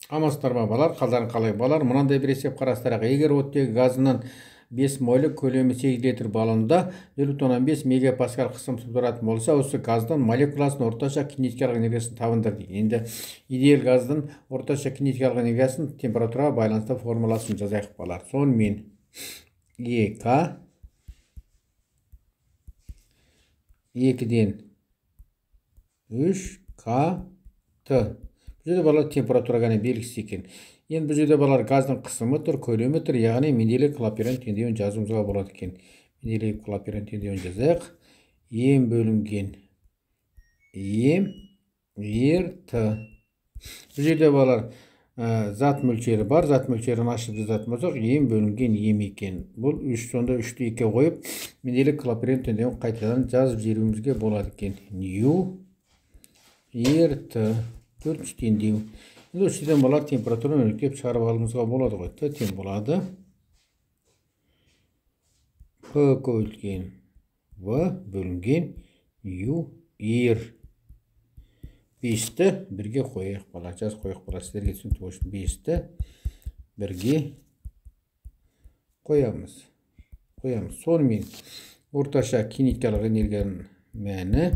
Амансыздар ма балар, қалдарың қалай балар? Мынандай бір есеп қарастырайық. Егер оттегі газының 5 молі көлемі 8 литр баллонда 0,5 мегапаскаль қысым тудыратын болса, осы газдың молекуласының орташа кинетикалық энергиясын табыңдар дейді. Енді идеал газдың орташа кинетикалық энергиясын температураға байланысты формуласын жазайық балар. Сонымен ЕК 2-ден 3 КТ. Бұл жерде балар температура ғана белгісі екен. Енді бұл жерде балар газдың қысымы тұр, көлемі тұр, яғни Менделеев Клапейрон теңдеуін жазуымызға болады екен. Менделеев Клапейрон теңдеуін жазайық. М бөлінген М РТ. Бұл жерде балар зат мөлшері бар. Зат мөлшерін ашып жазатын болсақ, М бөлінген М екен. Бұл 3, сонда 3-ті 2-ге қойып, Менделеев Клапейрон теңдеуін қайтадан жазып жіберуімізге болады екен. Нью РТ 4 теңдеу. Енді осыдан балар температураны өліктеп шығарып алуымызға болады ғой. Т тең болады П көбейтілген В бөлінген Ю Р. 5-ті бірге қойық бала. Жаз қойық бала. Сіздерге түсінікті болсын. 5-ті бірге қоямыз. Сонымен орташа кинетикалық энергияның мәні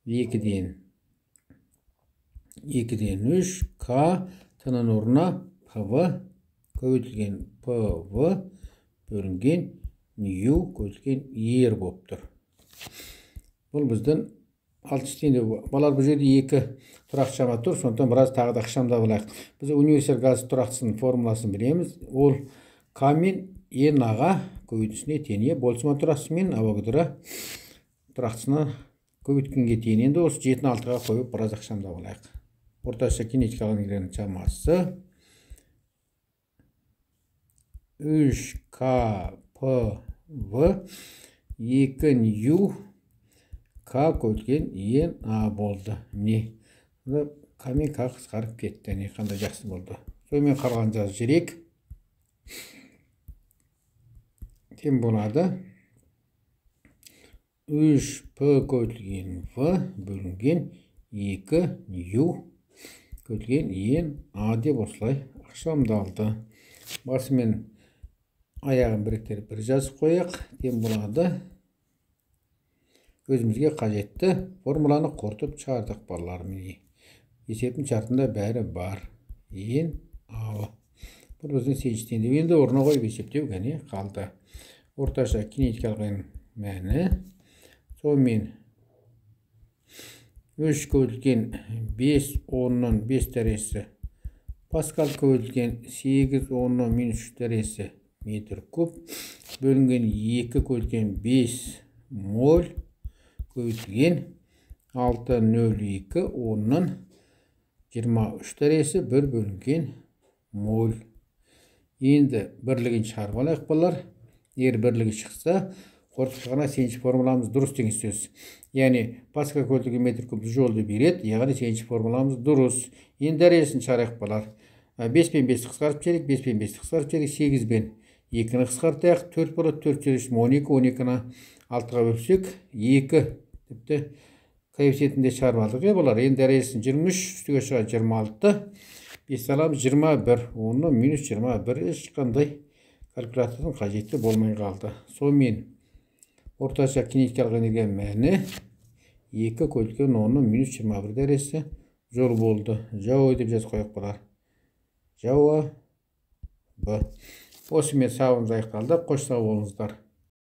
2-ден 3 К тының орнына ПВ көбейтілген ПВ бөлінген Нью көбейтілген Р болып тұр. Бұл біздің 6 теңдеу. Балар бұл жерде 2 тұрақшама тұр, сондықтан біраз тағы да ықшамдап алайық. Біз универсал газ тұрақтысының формуласын білеміз. Ол К мен Н-ға көбейтісіне тең. Больцман тұрақтысы мен Авогадро тұрақтысына көбейткенге тең. Енді осы 7-ні 6-ға қойып біраз ықшамдап алайық. Орташа кинетикалық энергияның шамасы 3 КПВ 2 Нью К көбейтілген НА болды. Міне К мен К қысқарып кетті. Не қандай жақсы болды. Сонымен қалған жазып жіберейік. Тең болады 3 П көбейтілген В бөлінген 2 Нью көбейтілген Н деп осылай ықшамдалды. Басы мен аяғын біріктіріп бір жазып қояқ. Тең болады өзімізге қажетті формуланы қорытып шығардық балалар. Міне есептің шартында бәрі бар. Н А. Бұл біздің 8 теңдеу. Енді орнына қойып есептеу ғана қалды. Орташа кинетикалық мәні сонымен 3 көбейтілген 5 10-нан 5 дәресі паскаль көбейтілген 8 10-нан -3 дәресі метр куб бөлінген 2 көбейтілген 5 моль көбейтілген 6,02 10-нан 23 дәресі 1 бөлінген моль. Енді бірлігін шығарып алайық балар. Егер бірлігі шықса, қорытпағана сегізінші формуламыз дұрыс деген сөз. Яғни паскаль көбейтілген метр куб жолды береді, яғни сегізінші формуламыз дұрыс. Енді дәрежесін шығарайық балар. 5 пен 5 қысқарып жіберейік, 5 пен 5 қысқарып жіберейік, 8 пен 2-ні қысқартайық, 4 болады, 4 через 12, 12-ні 6-ға бөлсек, 2 тіпті коэффициентінде шығарып алдық балар. Енді дәрежесін 23, үстіге шыға 26, 5 аламыз 21, оны -21, ешқандай калькулятордың қажеті болмай қалды. Сонымен орташа кинетикалық энергия мәні 2 көбейтілген 10-нан -21 дәресі жол болды. Жауы деп жазып қояқ балар. Жауы Б. Осымен сабағымыз аяқталды. Қош сау болыңыздар.